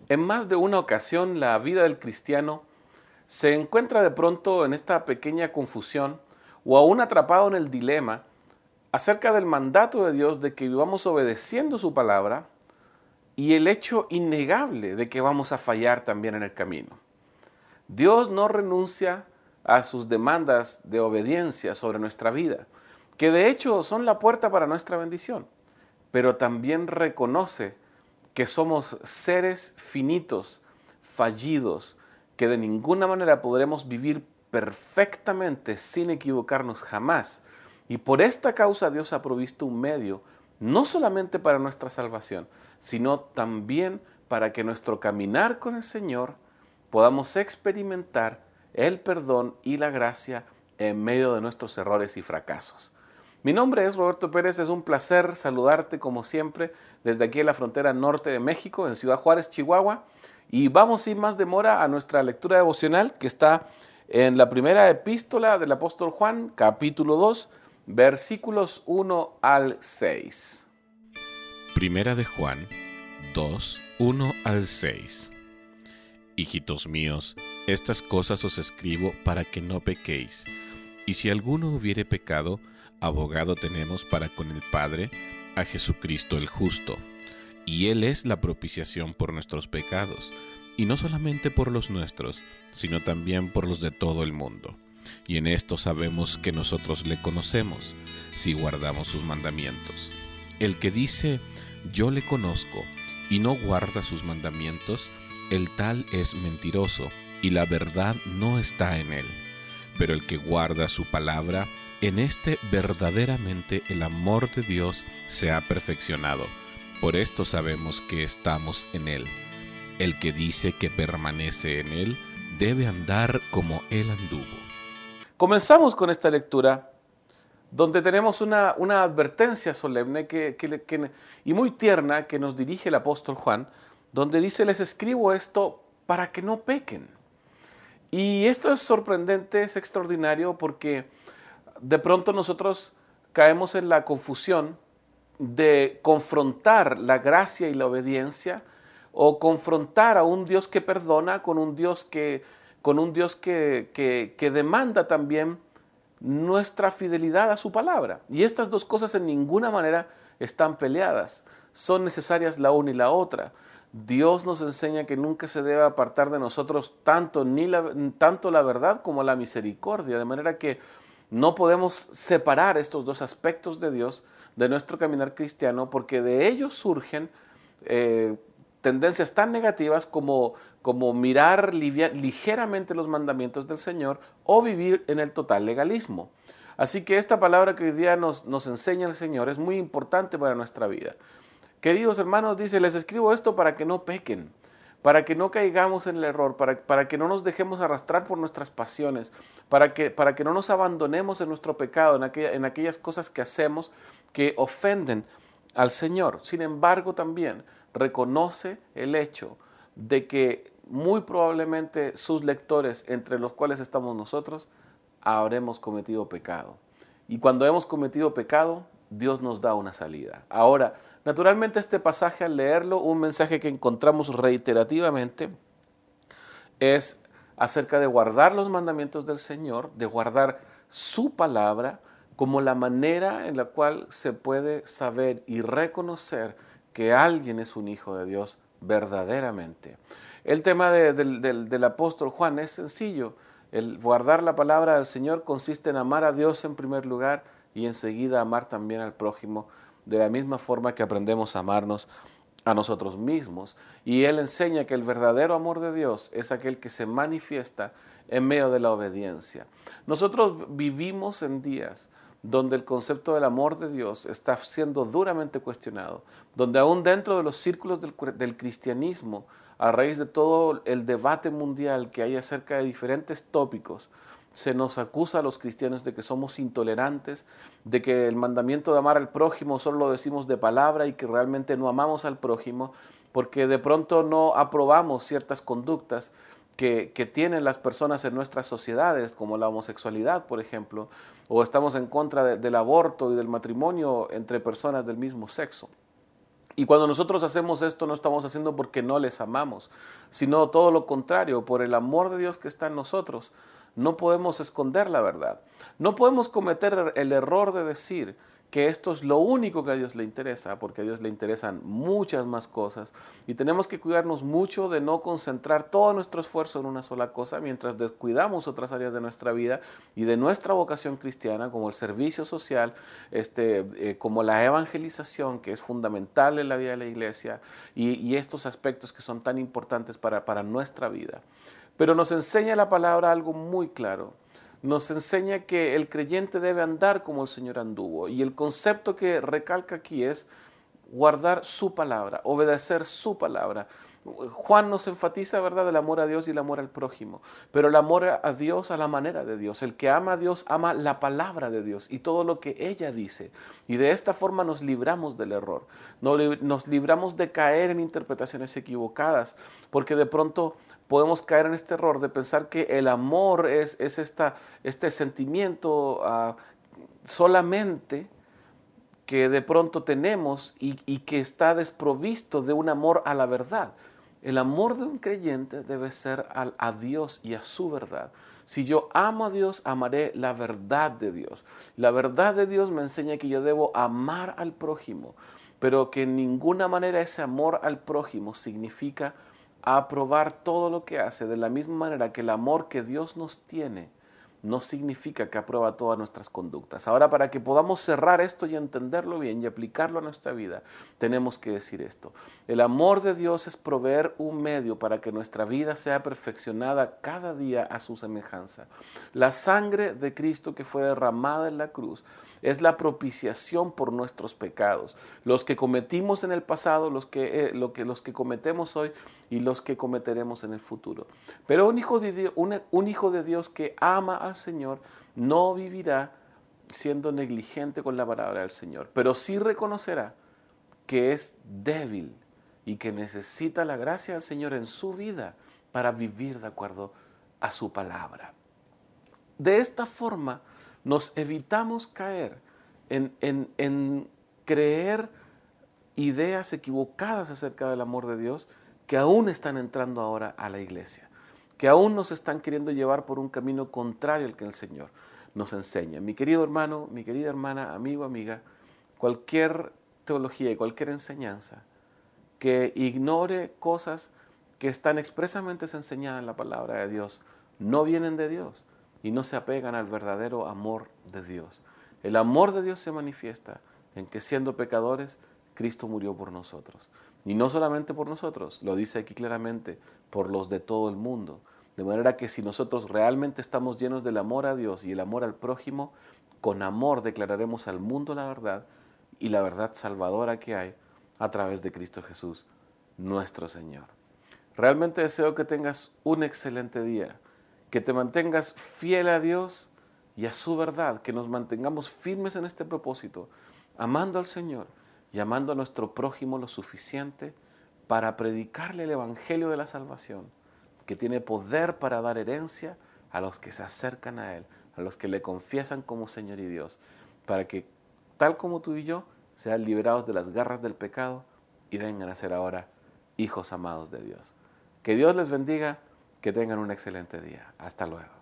En más de una ocasión, la vida del cristiano se encuentra de pronto en esta pequeña confusión o aún atrapado en el dilema acerca del mandato de Dios de que vivamos obedeciendo su palabra y el hecho innegable de que vamos a fallar también en el camino. Dios no renuncia a sus demandas de obediencia sobre nuestra vida, que de hecho son la puerta para nuestra bendición, pero también reconoce que somos seres finitos, fallidos, que de ninguna manera podremos vivir perfectamente sin equivocarnos jamás. Y por esta causa Dios ha provisto un medio, no solamente para nuestra salvación, sino también para que nuestro caminar con el Señor podamos experimentar el perdón y la gracia en medio de nuestros errores y fracasos. Mi nombre es Roberto Pérez, es un placer saludarte como siempre desde aquí en la frontera norte de México, en Ciudad Juárez, Chihuahua. Y vamos sin más demora a nuestra lectura devocional que está en la primera epístola del apóstol Juan, capítulo 2, versículos 1 al 6. Primera de Juan 2, 1 al 6. Hijitos míos, estas cosas os escribo para que no pequéis. Y si alguno hubiere pecado, abogado tenemos para con el Padre, a Jesucristo el justo. Y Él es la propiciación por nuestros pecados, y no solamente por los nuestros, sino también por los de todo el mundo. Y en esto sabemos que nosotros le conocemos, si guardamos sus mandamientos. El que dice, yo le conozco, y no guarda sus mandamientos, el tal es mentiroso, y la verdad no está en él. Pero el que guarda su palabra, en este verdaderamente el amor de Dios se ha perfeccionado. Por esto sabemos que estamos en él. El que dice que permanece en él, debe andar como él anduvo. Comenzamos con esta lectura donde tenemos una advertencia solemne y muy tierna que nos dirige el apóstol Juan, donde dice, les escribo esto para que no pequen. Y esto es sorprendente, es extraordinario, porque de pronto nosotros caemos en la confusión de confrontar la gracia y la obediencia, o confrontar a un Dios que perdona con un Dios que demanda también nuestra fidelidad a su palabra. Y estas dos cosas en ninguna manera están peleadas, son necesarias la una y la otra. Dios nos enseña que nunca se debe apartar de nosotros tanto la verdad como la misericordia, de manera que no podemos separar estos dos aspectos de Dios de nuestro caminar cristiano, porque de ellos surgen tendencias tan negativas como mirar ligeramente los mandamientos del Señor o vivir en el total legalismo. Así que esta palabra que hoy día nos enseña el Señor es muy importante para nuestra vida. Queridos hermanos, dice, les escribo esto para que no pequen, para que no caigamos en el error, para que no nos dejemos arrastrar por nuestras pasiones, para que no nos abandonemos en nuestro pecado, en aquellas cosas que hacemos que ofenden al Señor. Sin embargo, también reconoce el hecho de que muy probablemente sus lectores, entre los cuales estamos nosotros, habremos cometido pecado. Y cuando hemos cometido pecado, Dios nos da una salida. Ahora, naturalmente este pasaje, al leerlo, un mensaje que encontramos reiterativamente es acerca de guardar los mandamientos del Señor, de guardar su palabra como la manera en la cual se puede saber y reconocer que alguien es un hijo de Dios verdaderamente. El tema del apóstol Juan es sencillo. El guardar la palabra del Señor consiste en amar a Dios en primer lugar y enseguida amar también al prójimo, de la misma forma que aprendemos a amarnos a nosotros mismos. Y Él enseña que el verdadero amor de Dios es aquel que se manifiesta en medio de la obediencia. Nosotros vivimos en días donde el concepto del amor de Dios está siendo duramente cuestionado, donde aún dentro de los círculos del cristianismo, a raíz de todo el debate mundial que hay acerca de diferentes tópicos, se nos acusa a los cristianos de que somos intolerantes, de que el mandamiento de amar al prójimo solo lo decimos de palabra y que realmente no amamos al prójimo, porque de pronto no aprobamos ciertas conductas que tienen las personas en nuestras sociedades, como la homosexualidad, por ejemplo, o estamos en contra del aborto y del matrimonio entre personas del mismo sexo. Y cuando nosotros hacemos esto, no estamos haciendo porque no les amamos, sino todo lo contrario, por el amor de Dios que está en nosotros. No podemos esconder la verdad. No podemos cometer el error de decir que esto es lo único que a Dios le interesa, porque a Dios le interesan muchas más cosas. Y tenemos que cuidarnos mucho de no concentrar todo nuestro esfuerzo en una sola cosa, mientras descuidamos otras áreas de nuestra vida y de nuestra vocación cristiana, como el servicio social, como la evangelización, que es fundamental en la vida de la iglesia, y estos aspectos que son tan importantes para nuestra vida. Pero nos enseña la palabra algo muy claro. Nos enseña que el creyente debe andar como el Señor anduvo. Y el concepto que recalca aquí es guardar su palabra, obedecer su palabra. Juan nos enfatiza, ¿verdad?, el amor a Dios y el amor al prójimo, pero el amor a Dios a la manera de Dios. El que ama a Dios ama la palabra de Dios y todo lo que ella dice. Y de esta forma nos libramos del error, nos libramos de caer en interpretaciones equivocadas, porque de pronto podemos caer en este error de pensar que el amor es este sentimiento solamente que de pronto tenemos y que está desprovisto de un amor a la verdad. El amor de un creyente debe ser a Dios y a su verdad. Si yo amo a Dios, amaré la verdad de Dios. La verdad de Dios me enseña que yo debo amar al prójimo, pero que en ninguna manera ese amor al prójimo significa aprobar todo lo que hace, de la misma manera que el amor que Dios nos tiene no significa que aprueba todas nuestras conductas. Ahora, para que podamos cerrar esto y entenderlo bien y aplicarlo a nuestra vida, tenemos que decir esto. El amor de Dios es proveer un medio para que nuestra vida sea perfeccionada cada día a su semejanza. La sangre de Cristo que fue derramada en la cruz es la propiciación por nuestros pecados, los que cometimos en el pasado, los que cometemos hoy y los que cometeremos en el futuro. Pero un hijo de Dios que ama al Señor no vivirá siendo negligente con la palabra del Señor, pero sí reconocerá que es débil y que necesita la gracia del Señor en su vida para vivir de acuerdo a su palabra. De esta forma nos evitamos caer en creer ideas equivocadas acerca del amor de Dios que aún están entrando ahora a la iglesia, que aún nos están queriendo llevar por un camino contrario al que el Señor nos enseña. Mi querido hermano, mi querida hermana, amigo, amiga, cualquier teología y cualquier enseñanza que ignore cosas que están expresamente enseñadas en la palabra de Dios, no vienen de Dios y no se apegan al verdadero amor de Dios. El amor de Dios se manifiesta en que siendo pecadores, Cristo murió por nosotros. Y no solamente por nosotros, lo dice aquí claramente, por los de todo el mundo. De manera que si nosotros realmente estamos llenos del amor a Dios y el amor al prójimo, con amor declararemos al mundo la verdad y la verdad salvadora que hay a través de Cristo Jesús, nuestro Señor. Realmente deseo que tengas un excelente día, que te mantengas fiel a Dios y a su verdad, que nos mantengamos firmes en este propósito, amando al Señor y amando a nuestro prójimo lo suficiente para predicarle el Evangelio de la salvación, que tiene poder para dar herencia a los que se acercan a Él, a los que le confiesan como Señor y Dios, para que, tal como tú y yo, sean liberados de las garras del pecado y vengan a ser ahora hijos amados de Dios. Que Dios les bendiga, que tengan un excelente día. Hasta luego.